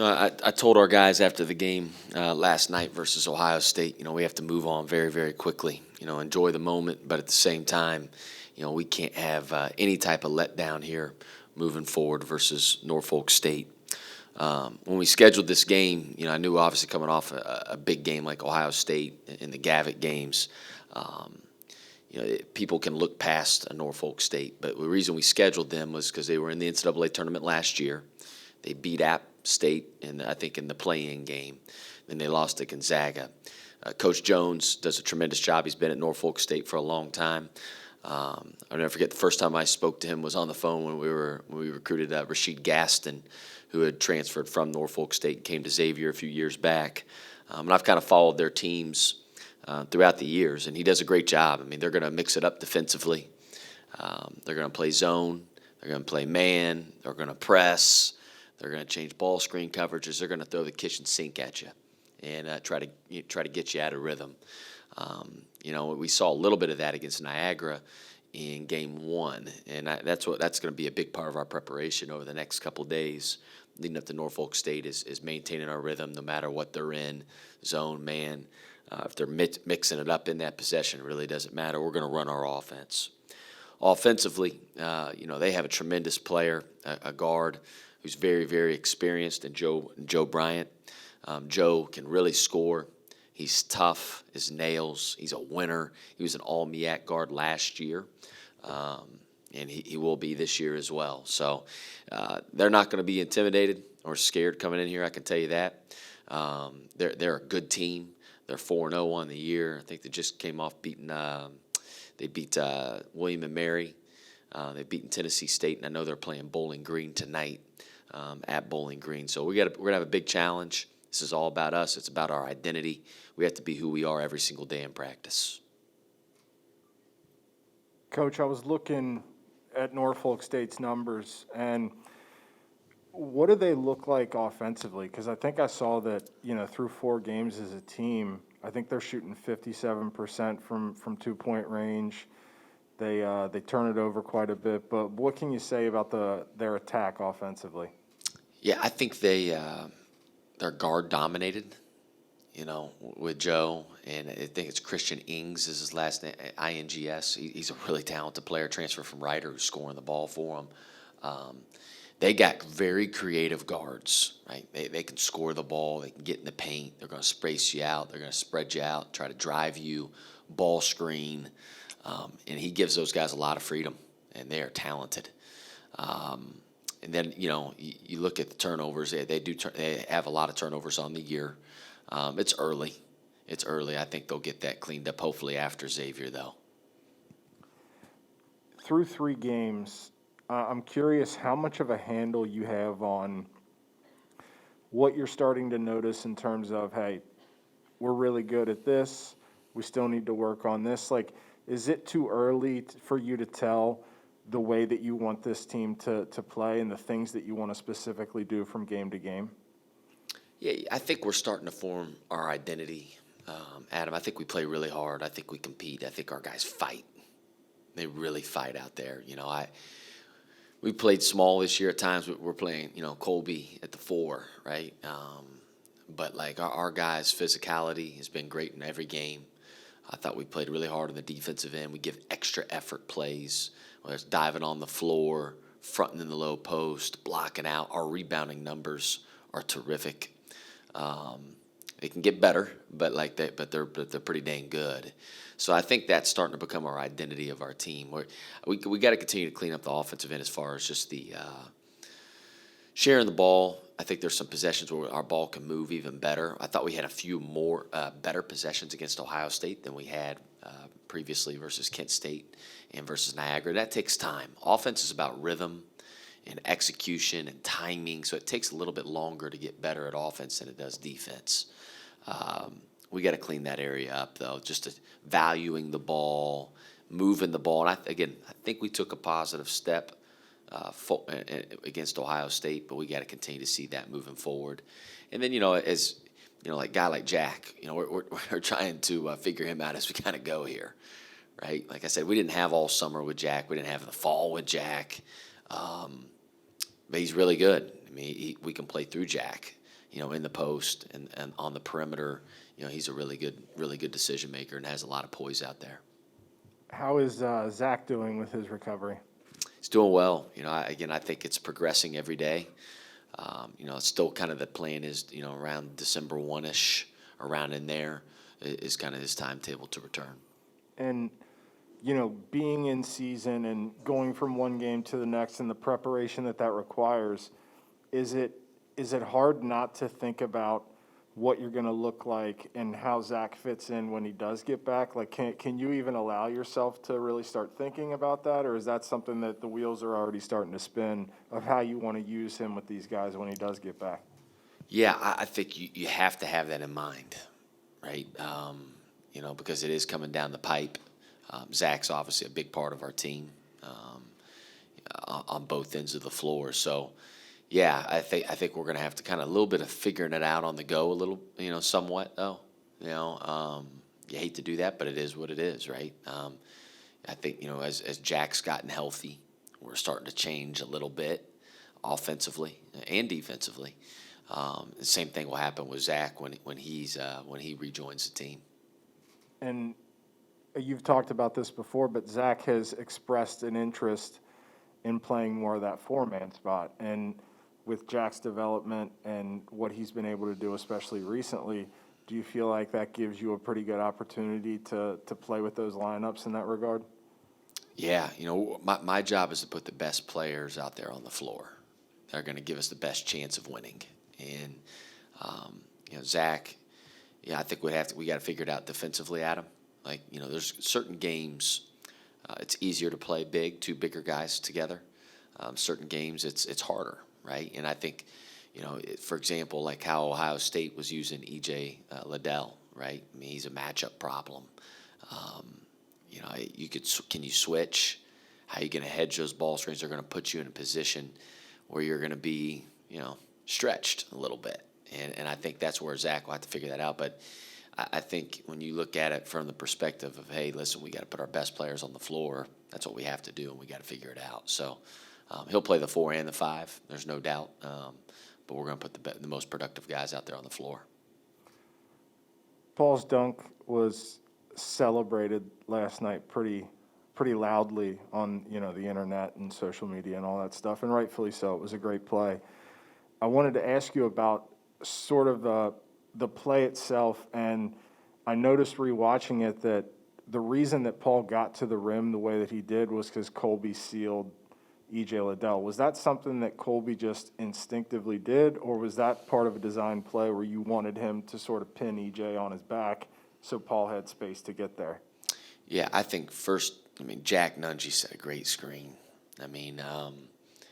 I told our guys after the game last night versus Ohio State, we have to move on very, very quickly. Enjoy the moment, but at the same time, we can't have any type of letdown here moving forward versus Norfolk State. When we scheduled this game, I knew obviously coming off a big game like Ohio State in the Gavitt games, people can look past a Norfolk State. But the reason we scheduled them was because they were in the NCAA tournament last year. They beat App State, I think, in the play-in game. Then they lost to Gonzaga. Coach Jones does a tremendous job. He's been at Norfolk State for a long time. I'll never forget the first time I spoke to him was on the phone when we recruited Rasheed Gaston, who had transferred from Norfolk State and came to Xavier a few years back. And I've kind of followed their teams throughout the years, and he does a great job. I mean, they're going to mix it up defensively. They're going to play zone. They're going to play man. They're going to press. They're going to change ball screen coverages. They're going to throw the kitchen sink at you and try to get you out of rhythm. We saw a little bit of that against Niagara in game one, and that's going to be a big part of our preparation over the next couple of days leading up to Norfolk State is maintaining our rhythm no matter what they're in, zone, man. If they're mixing it up in that possession, it really doesn't matter. We're going to run our offense. Offensively, they have a tremendous player, a guard who's very, very experienced, and Joe Bryant. Joe can really score. He's tough as nails. He's a winner. He was an all-MEAC guard last year, and he will be this year as well. So they're not going to be intimidated or scared coming in here, I can tell you that. They're a good team. They're 4-0 on the year. I think they just came off beating they beat William and Mary. They've beaten Tennessee State, and I know they're playing Bowling Green tonight at Bowling Green. So we're going to have a big challenge. This is all about us. It's about our identity. We have to be who we are every single day in practice. Coach, I was looking at Norfolk State's numbers, and what do they look like offensively? Because I think I saw that, through 4 games as a team, I think they're shooting 57% from two-point range. They turn it over quite a bit. But what can you say about their attack offensively? Yeah, I think they're guard dominated, with Joe, and I think it's Christian Ings is his last name, Ings. He's a really talented player, transfer from Rider, who's scoring the ball for them. They got very creative guards, right? They can score the ball. They can get in the paint. They're going to space you out. They're going to spread you out, try to drive you, ball screen. And he gives those guys a lot of freedom, and they are talented. And then, you look at the turnovers. They have a lot of turnovers on the year. It's early. I think they'll get that cleaned up, hopefully after Xavier, though. Through 3 games, I'm curious how much of a handle you have on what you're starting to notice in terms of, hey, we're really good at this. We still need to work on this. Like, is it too early for you to tell the way that you want this team to play and the things that you want to specifically do from game to game? Yeah, I think we're starting to form our identity, Adam. I think we play really hard. I think we compete. I think our guys fight. They really fight out there. We played small this year at times. We're playing, Colby at the 4, right? But like our guys' physicality has been great in every game. I thought we played really hard on the defensive end. We give extra effort plays, whether it's diving on the floor, fronting in the low post, blocking out. Our rebounding numbers are terrific. They can get better, but they're pretty dang good. So I think that's starting to become our identity of our team. We got to continue to clean up the offensive end as far as just the sharing the ball. I think there's some possessions where our ball can move even better. I thought we had a few more better possessions against Ohio State than we had previously versus Kent State and versus Niagara. That takes time. Offense is about rhythm and execution and timing, so it takes a little bit longer to get better at offense than it does defense. We got to clean that area up, though, just valuing the ball, moving the ball. And I think we took a positive step against Ohio State, but we got to continue to see that moving forward. And then, as like a guy like Jack, we're trying to figure him out as we kind of go here, right? Like I said, we didn't have all summer with Jack. We didn't have the fall with Jack. But he's really good. I mean, we can play through Jack. in the post and on the perimeter. He's a really good decision maker and has a lot of poise out there. How is Zach doing with his recovery? He's doing well. I think it's progressing every day. It's still kind of the plan is, around December 1-ish, around in there is kind of his timetable to return. And, being in season and going from one game to the next and the preparation that requires, is it hard not to think about what you're going to look like and how Zach fits in when he does get back? Like, can you even allow yourself to really start thinking about that? Or is that something that the wheels are already starting to spin of how you want to use him with these guys when he does get back? Yeah, I think you have to have that in mind, right? Because it is coming down the pipe. Zach's obviously a big part of our team on both ends of the floor. So, yeah, I think we're going to have to kind of a little bit of figuring it out on the go, a little, somewhat though. You hate to do that, but it is what it is, right? I think as Jack's gotten healthy, we're starting to change a little bit, offensively and defensively. The same thing will happen with Zach when he rejoins the team. And you've talked about this before, but Zach has expressed an interest in playing more of that four-man spot. And with Jack's development and what he's been able to do, especially recently, do you feel like that gives you a pretty good opportunity to play with those lineups in that regard? Yeah, my job is to put the best players out there on the floor. They're going to give us the best chance of winning. And Zach, I think we got to figure it out defensively, Adam. Like, there's certain games it's easier to play two bigger guys together. Certain games it's harder, right? And I think, for example, like how Ohio State was using E.J. Liddell, right? I mean, he's a matchup problem. Can you switch? How are you going to hedge those ball screens? They're going to put you in a position where you're going to be, stretched a little bit. And I think that's where Zach will have to figure that out. But I think when you look at it from the perspective of, hey, listen, we got to put our best players on the floor. That's what we have to do, and we got to figure it out. So he'll play the 4 and the 5. There's no doubt. But we're going to put the most productive guys out there on the floor. Paul's dunk was celebrated last night pretty loudly on the internet and social media and all that stuff, and rightfully so. It was a great play. I wanted to ask you about sort of the play itself, and I noticed rewatching it that the reason that Paul got to the rim the way that he did was because Colby sealed E.J. Liddell. Was that something that Colby just instinctively did, or was that part of a design play where you wanted him to sort of pin E.J. on his back so Paul had space to get there? Yeah, I think first, Jack Nungy set a great screen.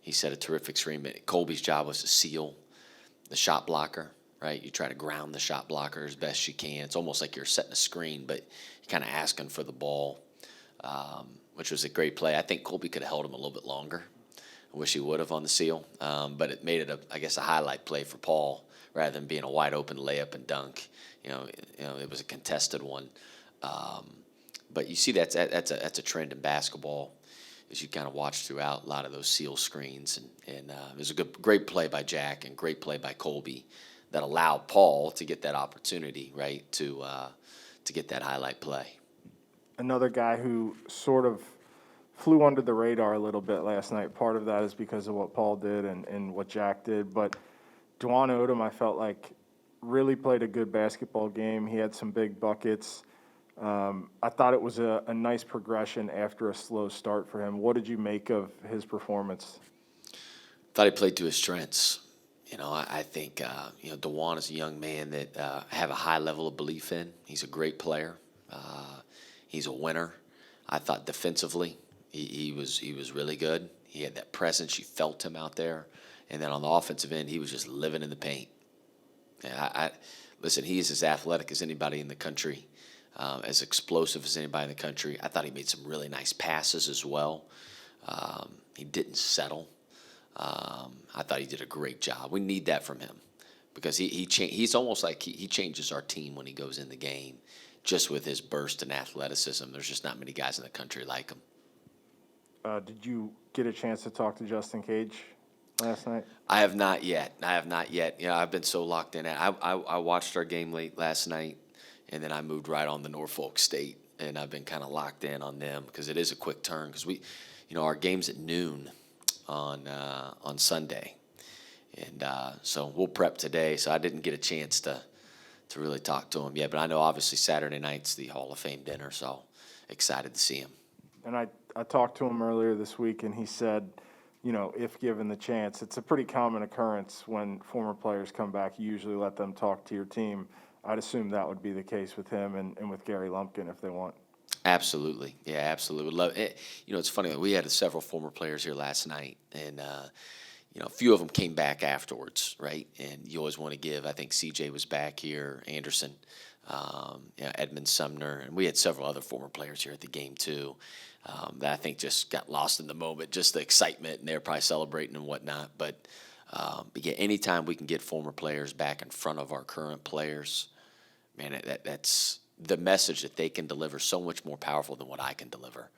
He set a terrific screen, but Colby's job was to seal the shot blocker, right? You try to ground the shot blocker as best you can. It's almost like you're setting a screen, but you're kind of asking for the ball, which was a great play. I think Colby could have held him a little bit longer. I wish he would have on the seal, but it made it, a highlight play for Paul rather than being a wide open layup and dunk. It was a contested one. But you see that's a trend in basketball as you kind of watch throughout a lot of those seal screens. And it was a great play by Jack and great play by Colby that allowed Paul to get that opportunity, right, to get that highlight play. Another guy who sort of flew under the radar a little bit last night. Part of that is because of what Paul did and what Jack did. But Dwan Odom, I felt like, really played a good basketball game. He had some big buckets. I thought it was a nice progression after a slow start for him. What did you make of his performance? Thought he played to his strengths. I think, DeJuan is a young man that I have a high level of belief in. He's a great player. He's a winner. I thought defensively he was really good. He had that presence. You felt him out there. And then on the offensive end, he was just living in the paint. Listen, he is as athletic as anybody in the country, as explosive as anybody in the country. I thought he made some really nice passes as well. He didn't settle. I thought he did a great job. We need that from him because he's almost like he changes our team when he goes in the game just with his burst and athleticism. There's just not many guys in the country like him. Did you get a chance to talk to Justin Cage last night? I have not yet. I have not yet. You know, I've been so locked in. I watched our game late last night, and then I moved right on to Norfolk State, and I've been kind of locked in on them because it is a quick turn. Because our game's at noon on Sunday, and so we'll prep today. So I didn't get a chance to really talk to him yet, but I know obviously Saturday night's the Hall of Fame dinner, so excited to see him. And I talked to him earlier this week, and he said, if given the chance, it's a pretty common occurrence when former players come back. You usually let them talk to your team. I'd assume that would be the case with him and with Gary Lumpkin if they want. Absolutely, yeah, absolutely. Would love it. It's funny. We had several former players here last night, and a few of them came back afterwards, right? And you always want to give. I think CJ was back here, Anderson, Edmund Sumner, and we had several other former players here at the game too. That I think just got lost in the moment, just the excitement, and they're probably celebrating and whatnot. But yeah, anytime we can get former players back in front of our current players, man, that's the message that they can deliver so much more powerful than what I can deliver.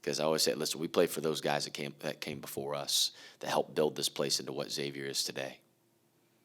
Because I always say, listen, we play for those guys that came before us to help build this place into what Xavier is today.